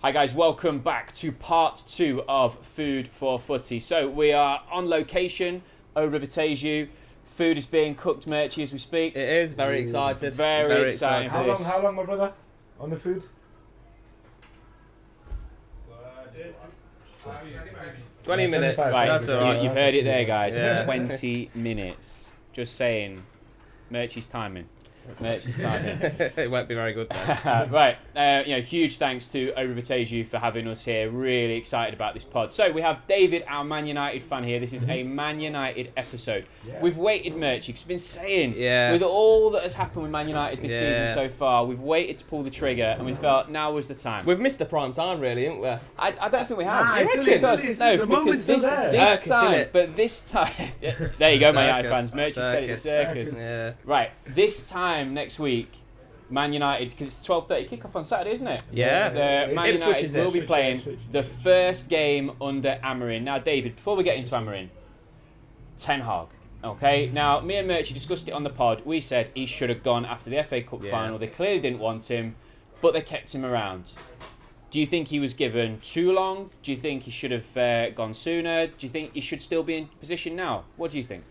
Hi guys, welcome back to part 2 of Food for Footy. So we are on location over at Batasia. Food is being cooked, Merchie, as we speak. It is, very excited. Very exciting for this. How long, my brother, on the food? 20 minutes. Right, That's all right. you've heard it there, guys. Yeah. 20 minutes. Just saying. Merchie's timing. It won't be very good then. Right, huge thanks to Over Batasia for having us here. Really excited about this pod. So we have David, our Man United fan here. This is a Man United episode. Yeah. We've waited, Merchie, because we've been saying, with all that has happened with Man United this season so far, we've waited to pull the trigger, and we felt now was the time. We've missed the prime time, really, haven't we? I don't think we have. Because this time, there you go, Man United fans. Merchie said it's circus. Yeah. Right, this time next week, Man United, because it's 12:30 kickoff on Saturday, isn't it? Yeah. Man United will be playing the first game under Amorim. Now, David, before we get into Amorim, Ten Hag. Okay, now me and Merchie discussed it on the pod. We said he should have gone after the FA Cup final. They clearly didn't want him, but they kept him around. Do you think he was given too long? Do you think he should have gone sooner? Do you think he should still be in position now? What do you think?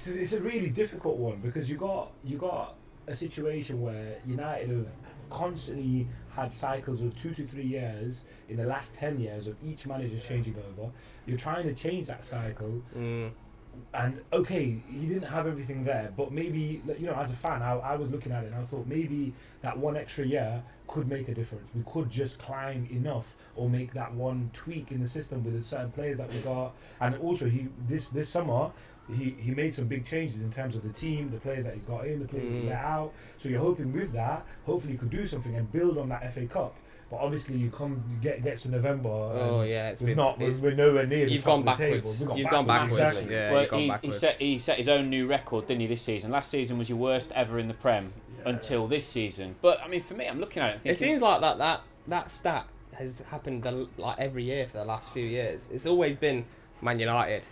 It's a really difficult one because you got a situation where United have constantly had cycles of 2 to 3 years in the last 10 years of each manager changing over. You're trying to change that cycle. And okay, he didn't have everything there, but maybe, as a fan, I was looking at it and I thought maybe that one extra year could make a difference. We could just climb enough or make that one tweak in the system with the certain players that we got. And also, this summer, he made some big changes in terms of the team, the players that he's got in, the players that he let out. So you're hoping with that, hopefully he could do something and build on that FA Cup. But obviously, you gets to November. We're nowhere near. You've gone backwards. You've gone backwards. Exactly. Yeah, well, you've gone backwards. He set his own new record, didn't he? This season. Last season was your worst ever in the Prem until this season. But I mean, for me, I'm looking at it. Thinking, it seems like that stat has happened like every year for the last few years. It's always been Man United,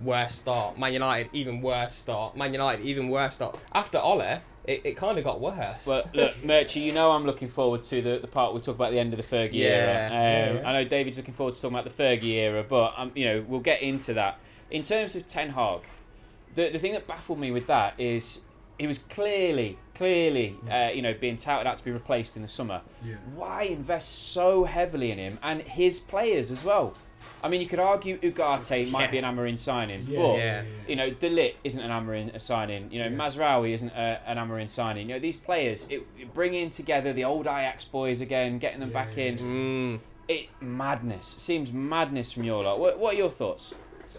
worst start. Man United, even worse start. Man United, even worse start. After Ole, it kind of got worse. Well, look, Merchie, I'm looking forward to the part we talk about at the end of the Fergie era. I know David's looking forward to talking about the Fergie era, but we'll get into that. In terms of Ten Hag, the thing that baffled me with that is he was clearly, being touted out to be replaced in the summer. Yeah. Why invest so heavily in him and his players as well? I mean, you could argue Ugarte might be an Amorim signing, but De Ligt isn't an Amorim signing. Mazraoui isn't an Amorim signing. These players, bringing together the old Ajax boys again, getting them back in. Madness. It seems madness from your lot. What are your thoughts?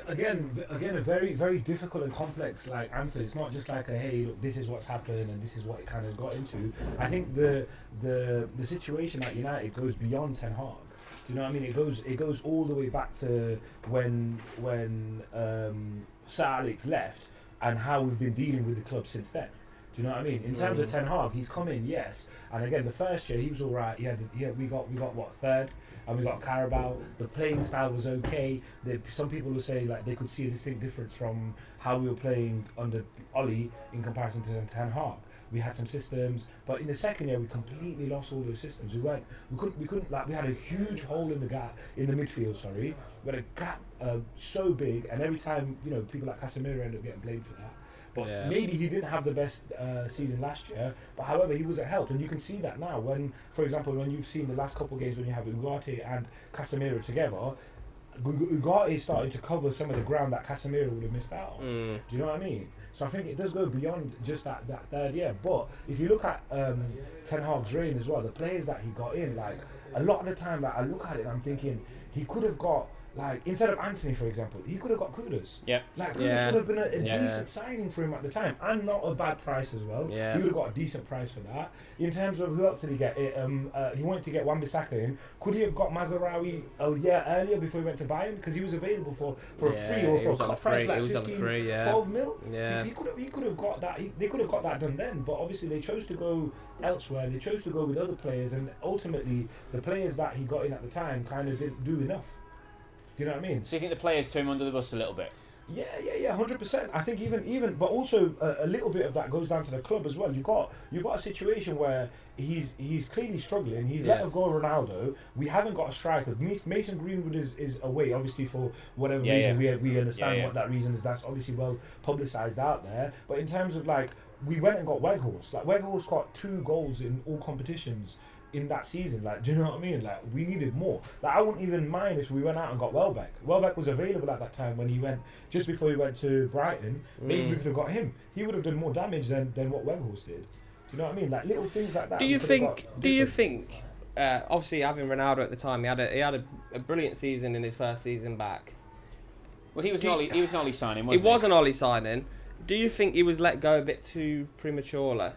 Again, a very, very difficult and complex answer. It's not just like hey, look, this is what's happened and this is what it kind of got into. I think the situation at United goes beyond Ten Hag. Do you know what I mean? It goes all the way back to when Sir Alex left and how we've been dealing with the club since then. Do you know what I mean? In terms of Ten Hag, he's come in, yes, and again the first year he was all right. We got what, third, and we got Carabao. The playing style was okay. Some people will say they could see a distinct difference from how we were playing under Oli in comparison to Ten Hag. We had some systems, but in the second year we completely lost all those systems. We couldn't we had a huge hole in the midfield. Sorry, we had a gap so big, and every time people like Casemiro end up getting blamed for that. But maybe he didn't have the best season last year. But however, he was a help, and you can see that now. When, for example, when you've seen the last couple of games when you have Ugarte and Casemiro together, Ugarte is starting to cover some of the ground that Casemiro would have missed out on. Do you know what I mean? So I think it does go beyond just that third year. But if you look at Ten Hag's reign as well, the players that he got in, a lot of the time, I look at it and I'm thinking he could have got, instead of Anthony, for example, he could have got Kudus. Yeah. Kudus would have been a decent signing for him at the time, and not a bad price as well. Yeah. He would have got a decent price for that. In terms of who else did he get? He wanted to get Wan-Bissaka in. Could he have got Mazraoui a year earlier before he went to Bayern? Because he was available for a free or for a cut price, 15, 12 mil. Yeah. He could have got that. They could have got that done then, but obviously they chose to go elsewhere. They chose to go with other players, and ultimately the players that he got in at the time kind of didn't do enough. Do you know what I mean? So you think the players threw him under the bus a little bit? Yeah, 100%. I think even, but also a little bit of that goes down to the club as well. You got a situation where he's clearly struggling. He's let go of Ronaldo. We haven't got a striker. Mason Greenwood is away, obviously for whatever reason. We understand what that reason is. That's obviously well publicised out there. But in terms of like, we went and got Weghorst. Like Weghorst got 2 goals in all competitions in that season. Like, do you know what I mean? Like, we needed more. Like, I wouldn't even mind if we went out and got Welbeck. Welbeck was available at that time when he went, just before he went to Brighton. Maybe we could have got him. He would have done more damage than what Weghorst did. Do you know what I mean? Like, little things like that. Do you think obviously having Ronaldo at the time, he had a brilliant season in his first season back. Well, he was an Ollie signing, wasn't he? He was an Ollie signing. Do you think he was let go a bit too prematurely?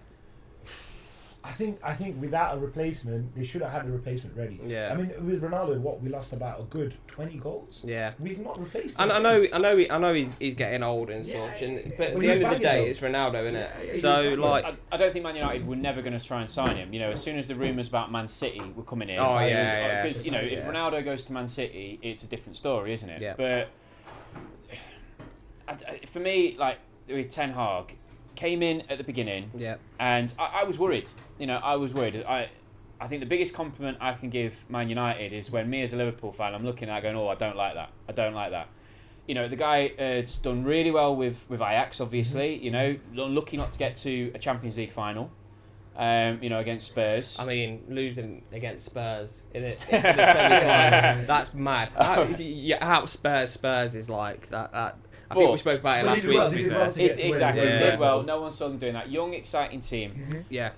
I think without a replacement, they should have had a replacement ready. Yeah. I mean, with Ronaldo, we lost about a good 20 goals. Yeah. We've not replaced him. And I know he's getting old and such, but at the end of the day, it's Ronaldo, isn't it? Yeah, so exactly. like, I don't think Man United were never going to try and sign him. You know, as soon as the rumours about Man City were coming in, because you know, if Ronaldo goes to Man City, it's a different story, isn't it? Yeah. But for me, like with Ten Hag, came in at the beginning, and I was worried. You know, I was worried. I think the biggest compliment I can give Man United is when me as a Liverpool fan, I'm looking at it going, oh, I don't like that. You know, the guy has done really well with Ajax, obviously. You know, lucky not to get to a Champions League final. You know, against Spurs. I mean, losing against Spurs in the semi-final, that's mad. How Spurs is like that. I think we spoke about it last week, to be fair. Exactly, did well. No one saw them doing that. Young, exciting team. Mm-hmm. Yeah.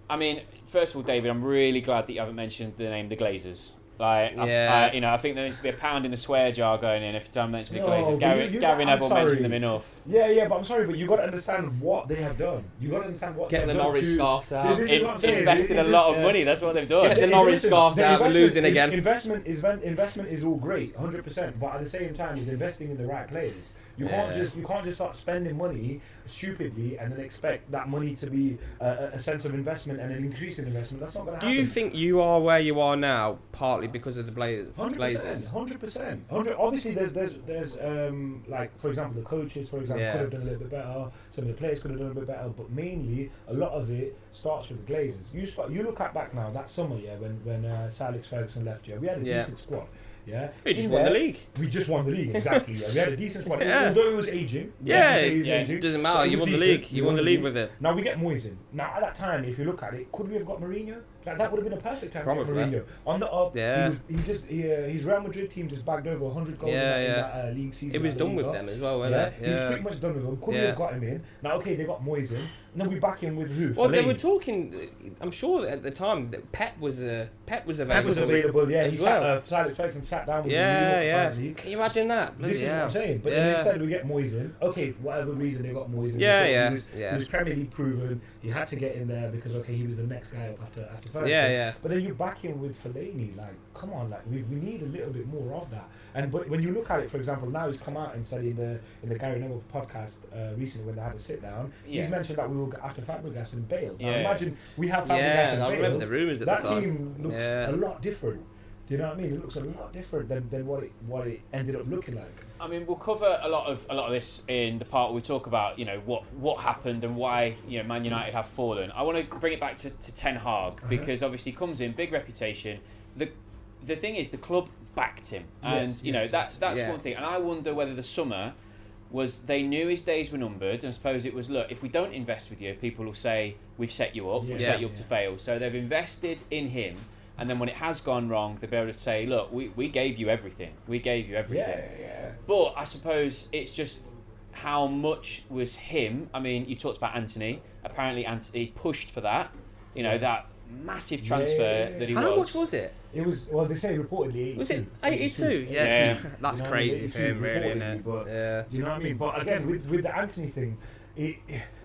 I mean, first of all, David, I'm really glad that you haven't mentioned the name the Glazers. Like, you know, I think there needs to be a pound in the swear jar going in every time I mention the Glazers. Gary Neville mentioned them enough. Yeah, but I'm sorry, but you got to understand what they have done. You got to understand what getting the Norwich scarves out. Invested a lot of money. That's what they've done. Get the Norwich scarves out. We're losing again. Investment is all great, 100%. But at the same time, he's investing in the right players. You can't just start spending money stupidly and then expect that money to be a sense of investment and an increase in investment. That's not going to happen. Do you think you are where you are now partly because of the Blazers? 100%. Obviously, there's like, for example, the coaches, could have done a little bit better. Some of the players could have done a bit better, but mainly a lot of it starts with the Glazers. You look back now that summer, when Sir Alex Ferguson left, we had a decent squad. Yeah, we just won the league. We just won the league, exactly. We had a decent squad, although it was aging. It doesn't matter. You won the league. You won the league with it. Now we get Moyes in. Now at that time, if you look at it, could we have got Mourinho? Like, that would have been a perfect time to get Mourinho. On the up, his Real Madrid team just bagged over 100 goals in that league season. It was done with them as well, wasn't it? He was pretty much done with them. Could we have got him in? Now, okay, they got Moyes in. And then we back in with who? Well, they were talking. I'm sure at the time that Pep was available. Pep was available. Yeah, he Alex Ferguson sat down with him. Can you imagine that? This is what I'm saying. But then they said we get Moyes in. Okay, whatever reason they got Moyes in. He was Premier League proven. He had to get in there because he was the next guy up after Ferguson. But then you back in with Fellaini, like, come on, like we need a little bit more of that. But when you look at it, for example, now he's come out and said in the Gary Neville podcast recently when they had a sit down, he's mentioned that we will go after Fabregas and Bale. Now imagine we have Fabregas and Bale. I remember the rumours at the time. That team looks a lot different. Do you know what I mean? It looks a lot different than what it ended up looking like. I mean, we'll cover a lot of this in the part where we talk about, you know, what happened and why, you know, Man United have fallen. I want to bring it back to Ten Hag because obviously he comes in, big reputation. The thing is, the club backed him, and that's one thing. And I wonder whether the summer was they knew his days were numbered, and I suppose it was, look, if we don't invest with you, people will say we've set you up, we've set you up to fail. So they've invested in him. And then when it has gone wrong, they'll be able to say, look, we gave you everything. We gave you everything. Yeah. But I suppose it's just how much was him. I mean, you talked about Anthony. Apparently, Anthony pushed for that. You know, that massive transfer that he was. How much was it? It was, well, they say reportedly 82. Was it 82? Yeah. That's crazy for him, really, isn't it? But, do you know what I mean? But again, with the Anthony thing,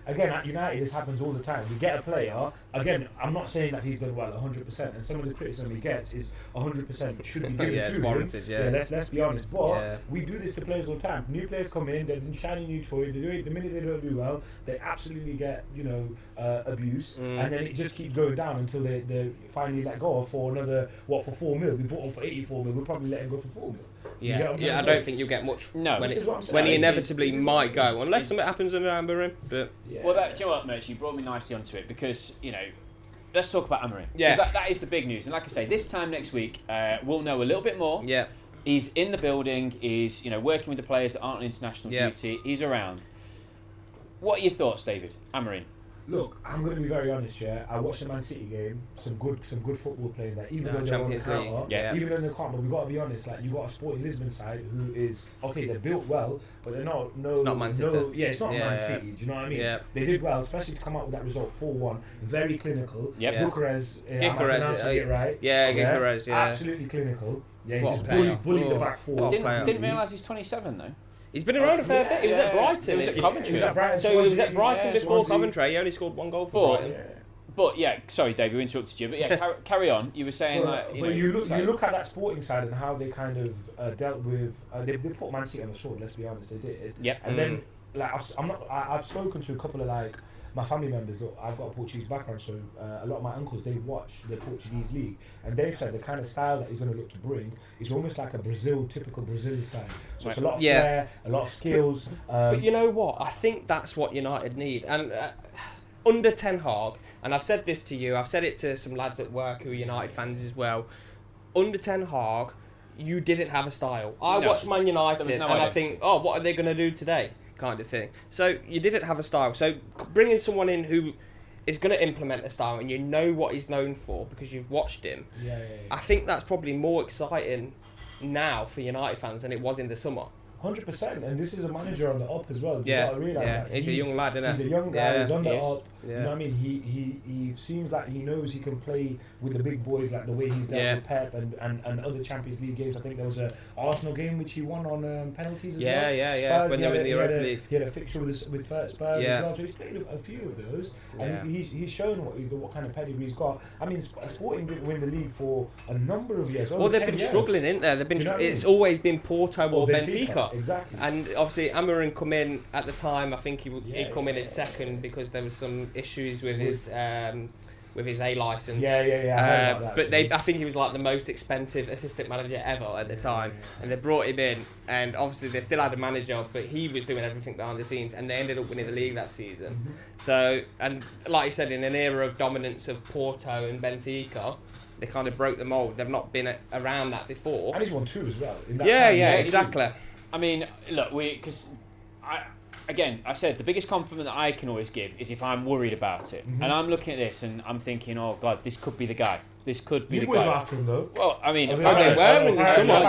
again, at United, this happens all the time. We get a player, again, I'm not saying that he's done well 100%, and some of the criticism he gets is 100% should be given Yeah, it's to warranted, him. Let's be honest. But we do this to players all the time. New players come in, they're the shiny new toy, they do it, the minute they don't do well, they absolutely get, abuse, and then it just keeps going down until they finally let go for another, for 4 mil. We bought him for 84 mil, we'll probably let him go for 4 mil. Yeah, I don't think you'll get much when he inevitably might go, unless something happens under Amorim. But do you know what, Mitch? You brought me nicely onto it because let's talk about Amorim. Yeah, that is the big news. And like I say, this time next week, we'll know a little bit more. Yeah, he's in the building. He's working with the players that aren't on international duty. He's around. What are your thoughts, David? Amorim. Look, I'm going to be very honest here. I watched the Man City game. Some good football playing there. Even though they're on the counter, even though they can't. But we got to be honest. Like, you got a Sporting Lisbon side who is they're built well, but they're not. It's not Man City. It's not Man City. Do you know what I mean? Yeah. They did well, especially to come out with that result 4-1. Very clinical. Gyökeres, it right. Gyökeres, absolutely clinical. Yeah, he just bullied the back four. Didn't realise he's 27 though. He's been around a fair bit. He was at Brighton. He was at Coventry. So he was at Brighton before Coventry. He only scored 1 goal for Brighton. But sorry, Dave, we interrupted you. But carry on. You were saying you look at that Sporting side and how they kind of dealt with. They put Man City on the sword. Let's be honest, they did. Yeah. And then I've spoken to a couple of my family members. I've got a Portuguese background, so a lot of my uncles, they watch the Portuguese league, and they've said the kind of style that he's going to look to bring is almost like a typical Brazil style. So it's a lot of flair, a lot of skills. But you know what? I think that's what United need. And under Ten Hag, and I've said this to you, I've said it to some lads at work who are United fans as well. Under Ten Hag, you didn't have a style. I watched Man United and I think, what are they going to do today? Kind of thing. So you didn't have a style. So bringing someone in who is going to implement a style and you know what he's known for because you've watched him. I think that's probably more exciting now for United fans than it was in the summer. 100%, and this is a manager on the up as well. You gotta realise that. He's a young lad, isn't he? He's a young guy. He's on the up. Yeah. You know what I mean? He seems like he knows he can play with the big boys, like the way he's dealt with Pep and other Champions League games. I think there was a Arsenal game which he won on penalties as well. Yeah. When they were in the Europa League, he had a fixture with Spurs as well. So he's played a few of those, and he's shown what kind of pedigree he's got. I mean, Sporting didn't win the league for a number of years. Well, they've been struggling, isn't there? They've been. It's always been Porto or Benfica. Exactly. And obviously, Amorim come in at the time. I think he come in as second because there was some issues with his A license. But I think he was like the most expensive assistant manager ever at the time, and they brought him in. And obviously, they still had a manager, but he was doing everything behind the scenes, and they ended up winning the league that season. So, and like you said, in an era of dominance of Porto and Benfica, they kind of broke the mould. They've not been around that before. And he's won 2 as well. Exactly. I mean, look, I said the biggest compliment that I can always give is if I'm worried about it. And I'm looking at this and I'm thinking, oh God, this could be the guy. This could be the guy. You was after him though. Well, I mean, they were in the summer.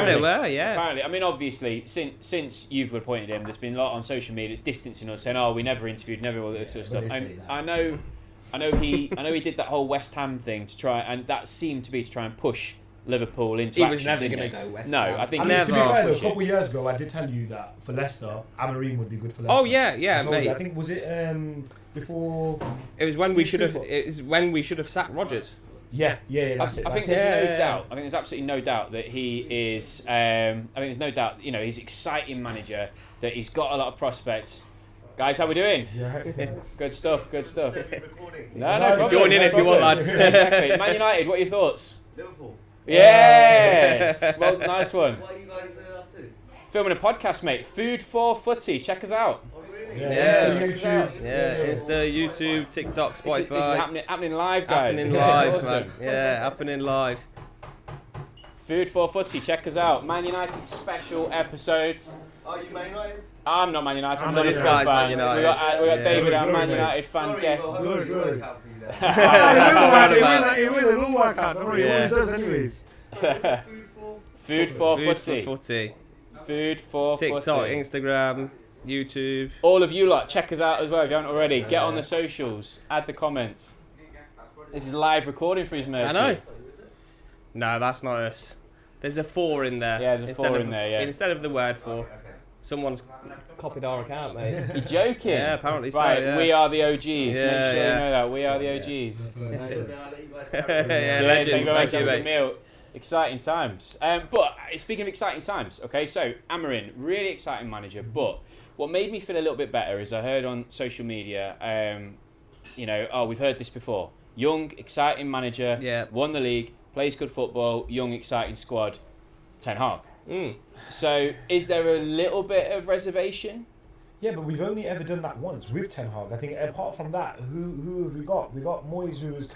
They were. Apparently, I mean, obviously, since you've appointed him, there's been a lot on social media that's distancing us, saying, "Oh, we never interviewed, never all this sort of stuff." I know he did that whole West Ham thing to try, and that seemed to be to try and push Liverpool into action. He was never going to go West Ham. No, I think never. To be fair, though, a couple of years ago, I did tell you that for Leicester, Amorim would be good for Leicester. Oh yeah, mate. I think was it before? It was when we should have. It was when we should have sacked Rodgers. Yeah. I think there's no doubt. I think there's absolutely no doubt that he is. I think there's no doubt. He's an exciting manager. That he's got a lot of prospects. Guys, how we doing? Yeah. Good stuff. No problem. Join in if you want, lads. Exactly. Man United, what are your thoughts? Liverpool. Yes. Well, nice one. What are you guys up to? Filming a podcast, mate. Food for Footy. Check us out. Oh, really? Insta, YouTube, TikTok, Spotify. This is happening live, guys. Happening live, awesome. man. Yeah, happening live. Food for Footy. Check us out. Man United special episodes. Are you Man United? I'm not Man United. I'm not a this guy's fan. Man United. We got David, our Man Good, United fan Sorry, guest. but Good. work out for you there. It will work out. Don't worry, it always does anyways. Food for Footy. Food for TikTok, Footy. Instagram, YouTube. All of you lot, check us out as well if you haven't already. Get on the socials. Add the comments. This is live recording for his merch. I know. No, that's not us. There's a 4 in there. Yeah, there's a 4 in there, yeah. Instead of the word 4. Someone's copied our account, mate. You're joking? Yeah, apparently so. Right, Yeah. we are the OGs. Make sure Yeah, you yeah. know that. We are the OGs. I'll let you guys carry on. Yeah, Cheers, legend. thank you very much. Thank you, Have a mate. good meal. Exciting times. But speaking of exciting times, okay, so Amorim, really exciting manager. But what made me feel a little bit better is I heard on social media, we've heard this before. Young, exciting manager, Yeah. won the league, plays good football, young, exciting squad, Ten Hag. Mm. So is there a little bit of reservation? Yeah, but we've only ever done that once with Ten Hag. I think apart from that, who have we got? We got Moyes, who was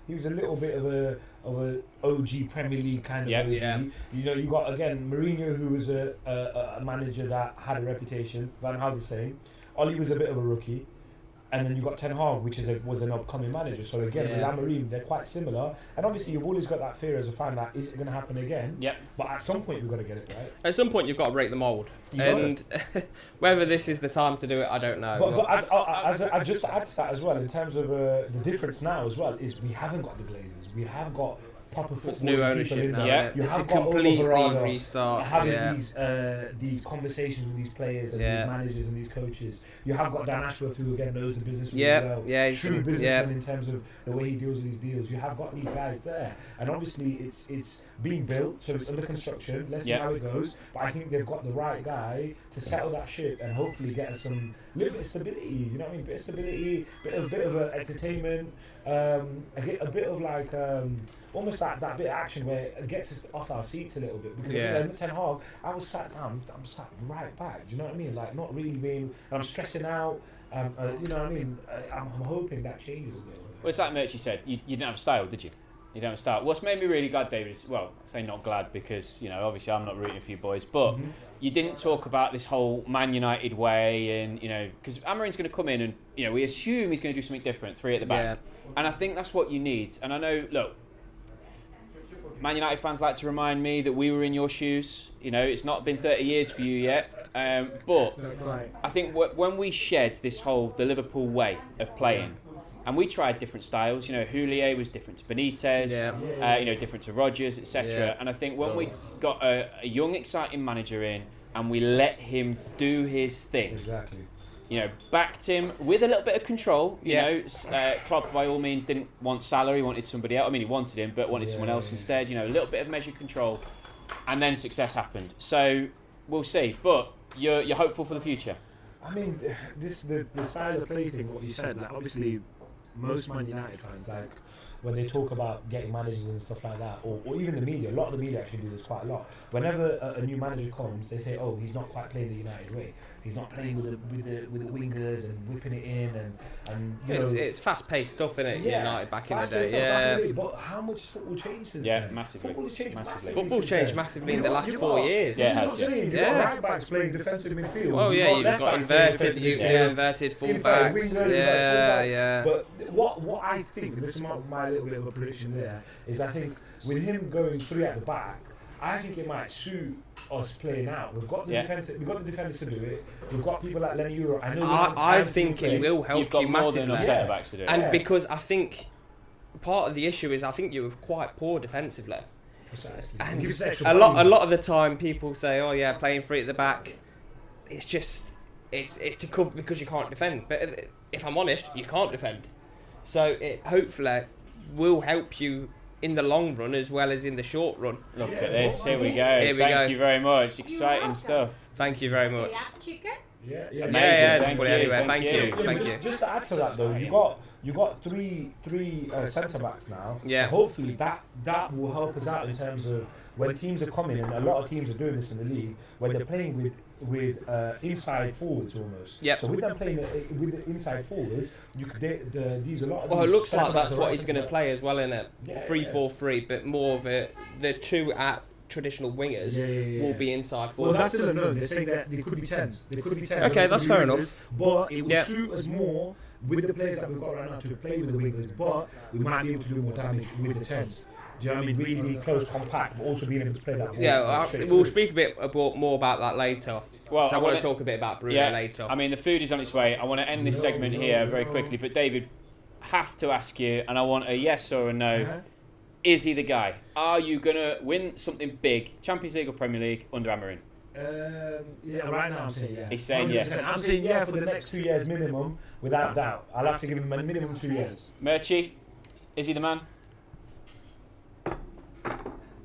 he was a little bit of a OG Premier League kind of OG. Yeah. You got again Mourinho, who was a manager that had a reputation. Van Gaal the same. Oli was a bit of a rookie. And then you got Ten Hag, which was an upcoming manager. So again, with Amorim, they're quite similar. And obviously, you've always got that fear as a fan that is it going to happen again? Yep. But at some point, we've got to get it right. At some point, you've got to break the mould. And whether this is the time to do it, I don't know. But just to add to that as well, in terms of the difference now as well, is we haven't got the Glazers. We have got proper football. New ownership now. Yeah. You It's have a got complete Overrada restart. having these conversations with these players and Yeah. these managers and these coaches. You have got Dan Ashworth, who again knows the business really Yeah, well. yeah, he's- True businessman yeah. in terms of the way he deals with these deals. You have got these guys there, and obviously it's being built, so it's under construction. Let's see how it goes. But I think they've got the right guy to settle that ship and hopefully get us some little bit of stability. You know what I mean? Bit of stability, bit of entertainment, a bit of like. Almost that bit of action where it gets us off our seats a little bit. Because with Ten Hag, I was sat down, I'm sat right back. Do you know what I mean? Like not really being, I'm stressing out. You know what I mean? I'm hoping that changes a little bit. Well, it's like Murchie said, you didn't have a style, did you? You don't have a style. What's made me really glad, David, is, well, I say not glad because, obviously I'm not rooting for you boys, but you didn't talk about this whole Man United way and, because Amorim's going to come in and, we assume he's going to do something different, three at the back. Yeah. And I think that's what you need. And I know, look, Man United fans like to remind me that we were in your shoes. It's not been 30 years for you yet. But I think when we shed the Liverpool way of playing, and we tried different styles. Houllier was different to Benitez, different to Rodgers, etc. Yeah. And I think when we got a young, exciting manager in, and we let him do his thing, Exactly. Backed him with a little bit of control. Klopp by all means didn't want Salah, he wanted somebody else. I mean, he wanted him, but wanted someone else instead. A little bit of measured control, and then success happened. So we'll see. But you're hopeful for the future. I mean, the style of play thing, what you said, like obviously most Man United fans, like when they talk about getting managers and stuff like that, or even the media, a lot of the media actually do this quite a lot. Whenever a new manager comes, they say, "Oh, he's not quite playing the United way. He's not playing with the wingers and whipping it in and It's fast-paced stuff, isn't it? United back in the day. Yeah. But how much has football changed since then? Massively. Football has changed massively. Football's changed massively in the last 4 years. Yeah, it This has, is what I'm saying. You've got right backs playing defensive midfield. Oh yeah, you've left got backs inverted, playing inverted fullbacks. Yeah. But what I think, this is my little bit of a prediction there, is I think with him going three at the back, I think it might suit us playing out. We've got the defenders to do it. We've got people like Lenny Euro. I think it will help You've got you more massively. than enough centre backs to do it. And because I think part of the issue is I think you were quite poor defensively. Precisely. And Gives extra a lot value. of the time people say, "Oh yeah, playing three at the back." It's just it's to cover because you can't defend. But if I'm honest, you can't defend. So it hopefully will help you in the long run as well as in the short run. Look at this. Here we go. Here we Thank go. you very much. Exciting stuff. Thank you very much. Yeah. Amazing. Yeah, Thank put it you, anywhere. thank you. Thank you. Just to add to that though, you got three centre backs now. Yeah. Hopefully that will help us out in terms of when teams are coming, and a lot of teams are doing this in the league, where they're playing with inside forwards almost. Yep. So with them playing with the inside forwards, you could these a lot of. Well, it these looks like centre that's backs what are he's going to centre play as well, in it. Yeah, 3-4-3, but more of the two at traditional wingers will be inside Well, forwards. that's still a no. They're saying that they could be tens. They could be tens. Okay, that's fair enough. But it will Yeah. suit us more with the players that we've got right now to play with the wingers. But we might be able to do more damage with the tens. Do you know what I mean? Really close, compact, but also being able to play that. We'll speak a bit more about that later. Well, So I want to talk a bit about Bruno later. I mean, the food is on its way. I want to end this segment here very quickly. But David, have to ask you, and I want a yes or a no. Uh-huh. Is he the guy? Are you going to win something big, Champions League or Premier League, under Amorim? Yeah, right now I'm saying yeah. He's saying 100%. yes. I'm saying yeah for the next 2 years minimum, without doubt. I'll have to give him a minimum 2 years. Murchie, is he the man?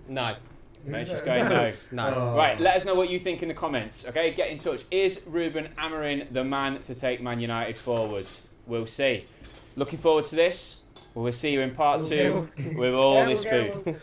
No. Murchie's going no. No. Right, let us know what you think in the comments, okay? Get in touch. Is Ruben Amorim the man to take Man United forward? We'll see. Looking forward to this. We'll see you in part 2 with all this food.